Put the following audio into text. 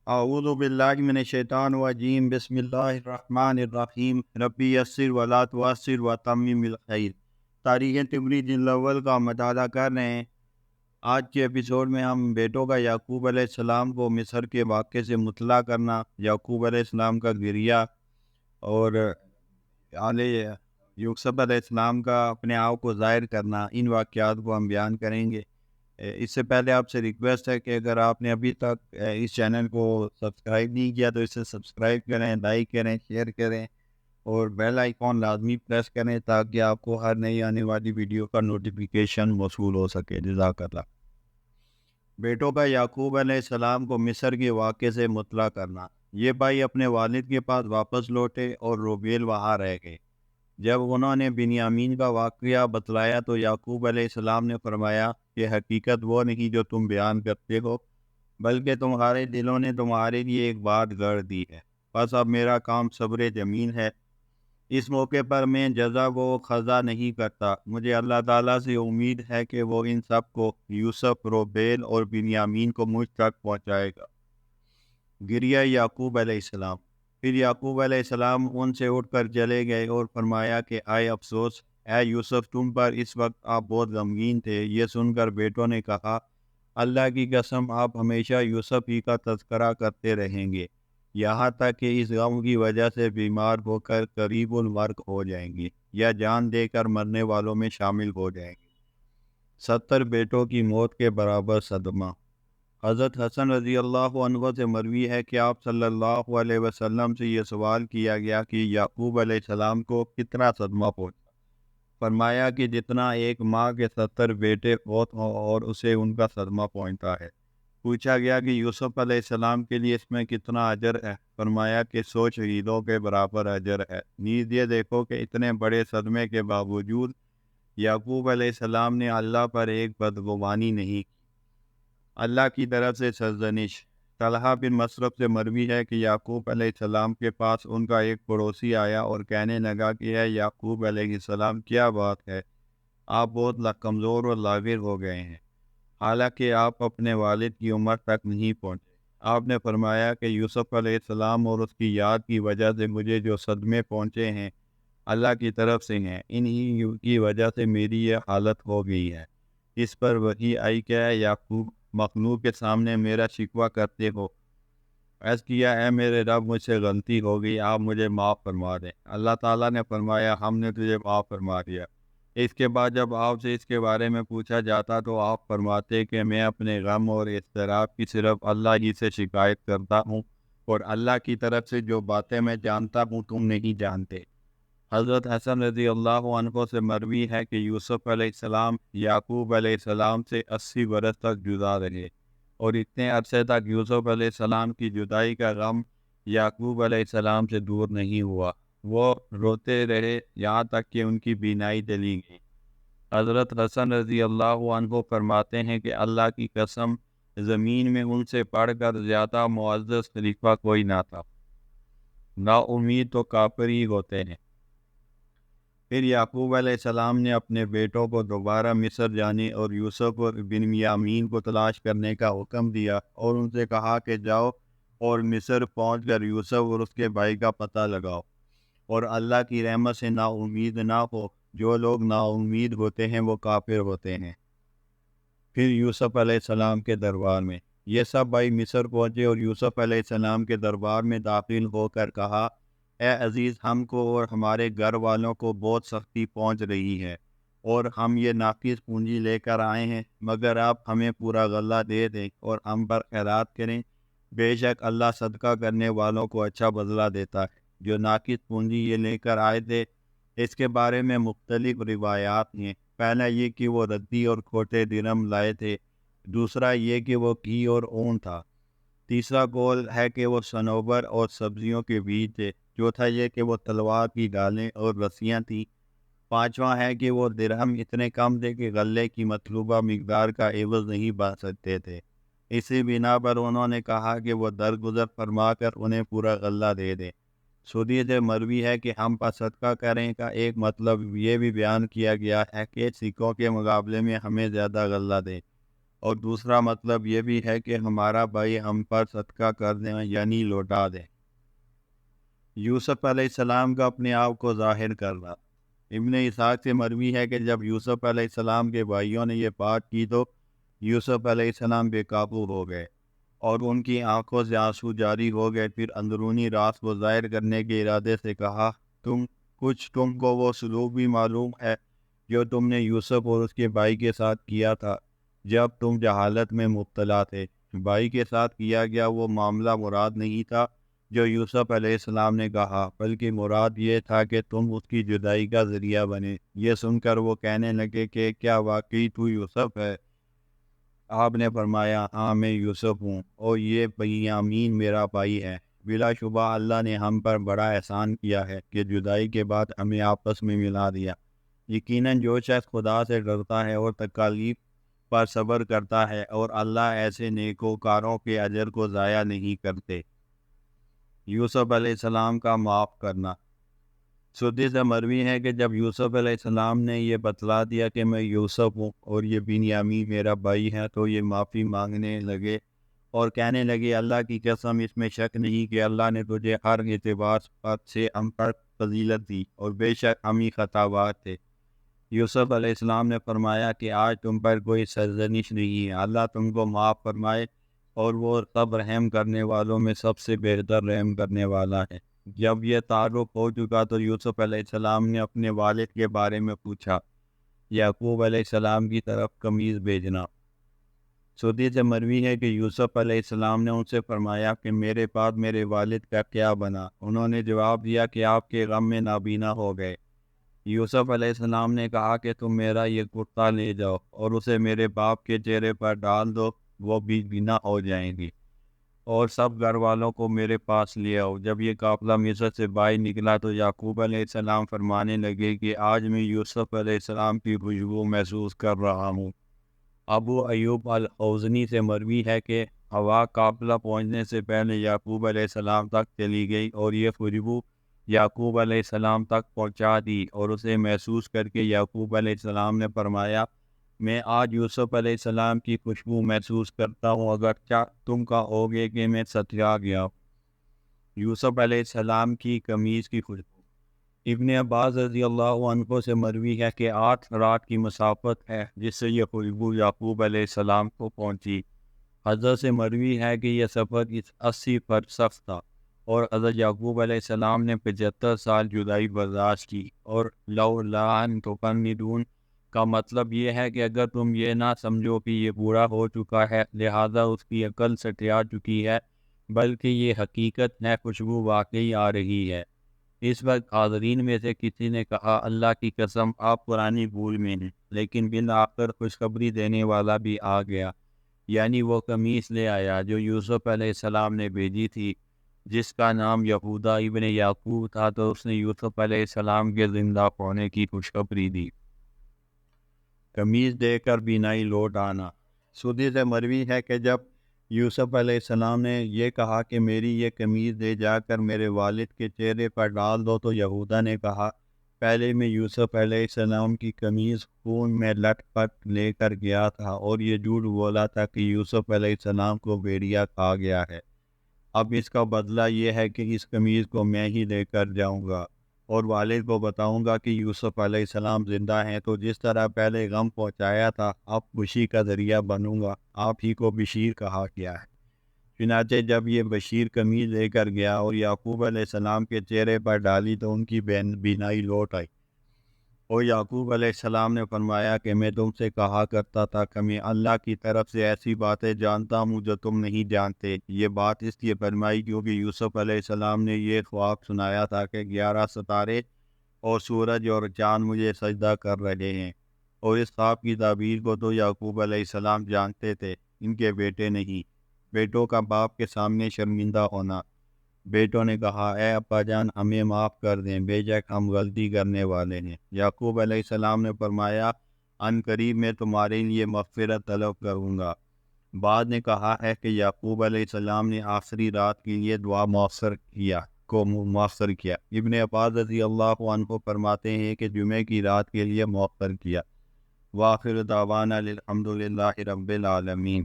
اعوذ باللہ من الشیطان الرجیم بسم اللہ الرحمن الرحیم ربی یسر ولا تعسر وتمم الخیر۔ تاریخ تبری جلد الاول کا مطالعہ کر رہے ہیں۔ آج کے ایپیسوڈ میں ہم بیٹوں کا یعقوب علیہ السلام کو مصر کے واقعے سے مطلع کرنا، یعقوب علیہ السلام کا گریہ اور علیہ یوسف علیہ السلام کا اپنے آپ کو ظاہر کرنا، ان واقعات کو ہم بیان کریں گے۔ اس سے پہلے آپ سے ریکویسٹ ہے کہ اگر آپ نے ابھی تک اس چینل کو سبسکرائب نہیں کیا تو اسے سبسکرائب کریں، لائک کریں، شیئر کریں اور بیل آئیکن لازمی پریس کریں تاکہ آپ کو ہر نئی آنے والی ویڈیو کا نوٹیفیکیشن موصول ہو سکے۔ جزاک اللہ۔ بیٹوں کا یعقوب علیہ السلام کو مصر کے واقعے سے مطلع کرنا۔ یہ بھائی اپنے والد کے پاس واپس لوٹے اور روبیل وہاں رہ گئے۔ جب انہوں نے بنیامین کا واقعہ بتلایا تو یعقوب علیہ السلام نے فرمایا کہ حقیقت وہ نہیں جو تم بیان کرتے ہو، بلکہ تمہارے دلوں نے تمہارے لیے ایک بات گڑھ دی ہے۔ بس اب میرا کام صبر جمیل ہے۔ اس موقع پر میں جزا و خضا نہیں کرتا۔ مجھے اللہ تعالیٰ سے امید ہے کہ وہ ان سب کو، یوسف، روبیل اور بنیامین کو، مجھ تک پہنچائے گا۔ گریہ یعقوب علیہ السلام۔ پھر یعقوب علیہ السلام ان سے اٹھ کر چلے گئے اور فرمایا کہ آئے افسوس، اے یوسف، تم پر اس وقت آپ بہت غمگین تھے۔ یہ سن کر بیٹوں نے کہا، اللہ کی قسم آپ ہمیشہ یوسف ہی کا تذکرہ کرتے رہیں گے، یہاں تک کہ اس غم کی وجہ سے بیمار ہو کر قریب المرگ ہو جائیں گے یا جان دے کر مرنے والوں میں شامل ہو جائیں گے۔ 70 بیٹوں کی موت کے برابر صدمہ۔ حضرت حسن رضی اللہ عنہ سے مروی ہے کہ آپ صلی اللہ علیہ وسلم سے یہ سوال کیا گیا کہ یعقوب علیہ السلام کو کتنا صدمہ پہنچا۔ فرمایا کہ جتنا ایک ماں کے 70 بیٹے فوت ہوں اور اسے ان کا صدمہ پہنچتا ہے۔ پوچھا گیا کہ یوسف علیہ السلام کے لیے اس میں کتنا اجر ہے؟ فرمایا کہ 100 شہیدوں کے برابر اجر ہے۔ نیز یہ دیکھو کہ اتنے بڑے صدمے کے باوجود یعقوب علیہ السلام نے اللہ پر ایک بدگمانی نہیں کی۔ اللہ کی طرف سے سرزنش۔ طلحہ بن مصرف سے مروی ہے کہ یعقوب علیہ السلام کے پاس ان کا ایک پڑوسی آیا اور کہنے لگا کہ اے یعقوب علیہ السلام، کیا بات ہے، آپ بہت کمزور اور لاغر ہو گئے ہیں، حالانکہ آپ اپنے والد کی عمر تک نہیں پہنچے۔ آپ نے فرمایا کہ یوسف علیہ السلام اور اس کی یاد کی وجہ سے مجھے جو صدمے پہنچے ہیں اللہ کی طرف سے ہیں، انہی کی وجہ سے میری یہ حالت ہو گئی ہے۔ اس پر وحی آئی کہ اے یعقوب، مخلوق کے سامنے میرا شکوہ کرتے ہو۔ عرض کیا، اے میرے رب، مجھ سے غلطی ہو گئی، آپ مجھے معاف فرما دیں۔ اللہ تعالیٰ نے فرمایا، ہم نے تجھے معاف فرما دیا۔ اس کے بعد جب آپ سے اس کے بارے میں پوچھا جاتا تو آپ فرماتے کہ میں اپنے غم اور اضطراب کی صرف اللہ ہی سے شکایت کرتا ہوں، اور اللہ کی طرف سے جو باتیں میں جانتا ہوں تم نہیں جانتے۔ حضرت حسن رضی اللہ عنہ سے مروی ہے کہ یوسف علیہ السلام یعقوب علیہ السلام سے 80 برس تک جدا رہے، اور اتنے عرصے تک یوسف علیہ السلام کی جدائی کا غم یعقوب علیہ السلام سے دور نہیں ہوا۔ وہ روتے رہے یہاں تک کہ ان کی بینائی چلی گئی۔ حضرت حسن رضی اللہ عنہ فرماتے ہیں کہ اللہ کی قسم، زمین میں ان سے پڑھ کر زیادہ معزز خلیفہ کوئی نہ تھا۔ نا امید تو کافر ہی ہوتے ہیں۔ پھر یعقوب علیہ السلام نے اپنے بیٹوں کو دوبارہ مصر جانے اور یوسف اور بنیامین کو تلاش کرنے کا حکم دیا، اور ان سے کہا کہ جاؤ اور مصر پہنچ کر یوسف اور اس کے بھائی کا پتہ لگاؤ، اور اللہ کی رحمت سے نا امید نہ ہو۔ جو لوگ نا امید ہوتے ہیں وہ کافر ہوتے ہیں۔ پھر یوسف علیہ السلام کے دربار میں۔ یہ سب بھائی مصر پہنچے اور یوسف علیہ السلام کے دربار میں داخل ہو کر کہا، اے عزیز، ہم کو اور ہمارے گھر والوں کو بہت سختی پہنچ رہی ہے، اور ہم یہ ناقص پونجی لے کر آئے ہیں، مگر آپ ہمیں پورا غلہ دے دیں اور ہم پر خیرات کریں۔ بے شک اللہ صدقہ کرنے والوں کو اچھا بدلہ دیتا ہے۔ جو ناقص پونجی یہ لے کر آئے تھے، اس کے بارے میں مختلف روایات ہیں۔ پہلا یہ کہ وہ ردی اور کھوٹے درم لائے تھے، دوسرا یہ کہ وہ گھی اور اون تھا، تیسرا قول ہے کہ وہ صنوبر اور سبزیوں کے بیج تھے، چوتھا یہ کہ وہ تلوار کی ڈالیں اور رسیاں تھیں، پانچواں ہے کہ وہ درہم اتنے کم تھے کہ غلے کی مطلوبہ مقدار کا عوض نہیں بن سکتے تھے۔ اسی بنا پر انہوں نے کہا کہ وہ درگزر فرما کر انہیں پورا غلہ دے دیں۔ سودی سے مروی ہے کہ ہم پر صدقہ کریں کا ایک مطلب یہ بھی بیان کیا گیا ہے کہ سکوں کے مقابلے میں ہمیں زیادہ غلہ دیں، اور دوسرا مطلب یہ بھی ہے کہ ہمارا بھائی ہم پر صدقہ کر دیں یعنی لوٹا دیں۔ یوسف علیہ السلام کا اپنے آپ کو ظاہر کرنا۔ ابن اسحاق سے مروی ہے کہ جب یوسف علیہ السلام کے بھائیوں نے یہ بات کی تو یوسف علیہ السلام بے قابو ہو گئے اور ان کی آنکھوں سے آنسو جاری ہو گئے۔ پھر اندرونی راز کو ظاہر کرنے کے ارادے سے کہا، تم کو وہ سلوک بھی معلوم ہے جو تم نے یوسف اور اس کے بھائی کے ساتھ کیا تھا جب تم جہالت میں مبتلا تھے۔ بھائی کے ساتھ کیا گیا وہ معاملہ مراد نہیں تھا جو یوسف علیہ السلام نے کہا، بلکہ مراد یہ تھا کہ تم اس کی جدائی کا ذریعہ بنے۔ یہ سن کر وہ کہنے لگے کہ کیا واقعی تو یوسف ہے؟ آپ نے فرمایا، ہاں میں یوسف ہوں اور یہ بنیامین میرا بھائی ہے۔ بلا شبہ اللہ نے ہم پر بڑا احسان کیا ہے کہ جدائی کے بعد ہمیں آپس میں ملا دیا۔ یقیناً جو شخص خدا سے ڈرتا ہے اور تکالیف پر صبر کرتا ہے اور اللہ ایسے نیکوکاروں کے اجر کو ضائع نہیں کرتے۔ یوسف علیہ السلام کا معاف کرنا۔ سدی سے مروی ہے کہ جب یوسف علیہ السلام نے یہ بتلا دیا کہ میں یوسف ہوں اور یہ بنیامین میرا بھائی ہے تو یہ معافی مانگنے لگے اور کہنے لگے، اللہ کی قسم اس میں شک نہیں کہ اللہ نے تجھے ہر اعتبار سے ہم پر فضیلت دی اور بے شک ہم ہی خطاوار تھے۔ یوسف علیہ السلام نے فرمایا کہ آج تم پر کوئی سرزنش نہیں ہے، اللہ تم کو معاف فرمائے اور وہ سب رحم کرنے والوں میں سب سے بہتر رحم کرنے والا ہے۔ جب یہ تعارف ہو چکا تو یوسف علیہ السلام نے اپنے والد کے بارے میں پوچھا۔ یعقوب علیہ السلام کی طرف قمیض بھیجنا۔ سودی سے مروی ہے کہ یوسف علیہ السلام نے ان سے فرمایا کہ میرے بعد میرے والد کا کیا بنا؟ انہوں نے جواب دیا کہ آپ کے غم میں نابینا ہو گئے۔ یوسف علیہ السلام نے کہا کہ تم میرا یہ کرتا لے جاؤ اور اسے میرے باپ کے چہرے پر ڈال دو، وہ بھی بینا ہو جائیں گی، اور سب گھر والوں کو میرے پاس لے آؤ۔ جب یہ قافلہ مصر سے باہر نکلا تو یعقوب علیہ السلام فرمانے لگے کہ آج میں یوسف علیہ السلام کی خوشبو محسوس کر رہا ہوں۔ ابو ایوب الخوزنی سے مروی ہے کہ ہوا قافلہ پہنچنے سے پہلے یعقوب علیہ السلام تک چلی گئی اور یہ خوشبو یعقوب علیہ السلام تک پہنچا دی اور اسے محسوس کر کے یعقوب علیہ السلام نے فرمایا، میں آج یوسف علیہ السلام کی خوشبو محسوس کرتا ہوں، اگرچہ تم کہو گے کہ میں ستیا گیا ہوں۔ یوسف علیہ السلام کی قمیض کی خوشبو۔ ابن عباس رضی اللہ عنہ سے مروی ہے کہ 8 رات کی مسافت ہے جس سے یہ خوشبو یعقوب علیہ السلام کو پہنچی۔ حضرت سے مروی ہے کہ یہ سفر 80 فرسخ تھا اور حضرت یعقوب علیہ السلام نے 75 سال جدائی برداشت کی، اور لَوْلَا تُفَنِّدُونَ کا مطلب یہ ہے کہ اگر تم یہ نہ سمجھو کہ یہ بوڑھا ہو چکا ہے لہذا اس کی عقل سٹیا چکی ہے، بلکہ یہ حقیقت ہے خوشبو واقعی آ رہی ہے۔ اس وقت حاضرین میں سے کسی نے کہا، اللہ کی قسم آپ پرانی بھول میں ہیں۔ لیکن بالآخر خوشخبری دینے والا بھی آ گیا، یعنی وہ قمیص لے آیا جو یوسف علیہ السلام نے بھیجی تھی، جس کا نام یہودا ابن یعقوب تھا، تو اس نے یوسف علیہ السلام کے زندہ ہونے کی خوشخبری دی۔ قمیص دے کر بینائی لوٹ آنا۔ سودی سے مروی ہے کہ جب یوسف علیہ السلام نے یہ کہا کہ میری یہ قمیص لے جا کر میرے والد کے چہرے پر ڈال دو تو یہودا نے کہا، پہلے میں یوسف علیہ السلام کی قمیص خون میں لٹ پٹ لے کر گیا تھا اور یہ جھوٹ بولا تھا کہ یوسف علیہ السلام کو بھیڑیا کھا گیا ہے۔ اب اس کا بدلہ یہ ہے کہ اس قمیص کو میں ہی لے کر جاؤں گا اور والد کو بتاؤں گا کہ یوسف علیہ السلام زندہ ہیں، تو جس طرح پہلے غم پہنچایا تھا اب خوشی کا ذریعہ بنوں گا۔ آپ ہی کو بشیر کہا گیا ہے۔ چنانچہ جب یہ بشیر قمیض لے کر گیا اور یعقوب علیہ السلام کے چہرے پر ڈالی تو ان کی بینائی لوٹ آئی، اور یعقوب علیہ السلام نے فرمایا کہ میں تم سے کہا کرتا تھا کہ میں اللہ کی طرف سے ایسی باتیں جانتا ہوں جو تم نہیں جانتے۔ یہ بات اس لیے فرمائی کیونکہ یوسف علیہ السلام نے یہ خواب سنایا تھا کہ 11 ستارے اور سورج اور چاند مجھے سجدہ کر رہے ہیں، اور اس خواب کی تعبیر کو تو یعقوب علیہ السلام جانتے تھے، ان کے بیٹے نہیں۔ بیٹوں کا باپ کے سامنے شرمندہ ہونا۔ بیٹوں نے کہا، اے ابا جان ہمیں معاف کر دیں، بے شک ہم غلطی کرنے والے ہیں۔ یعقوب علیہ السلام نے فرمایا، ان قریب میں تمہارے لیے مغفرت طلب کروں گا۔ بعد نے کہا ہے کہ یعقوب علیہ السلام نے آخری رات کے لیے دعا مؤثر کیا۔ ابن عباس رضی اللہ عنہ فرماتے ہیں کہ جمعے کی رات کے لیے مؤثر کیا۔ وآخر دعوانا الحمد للہ رب العالمین۔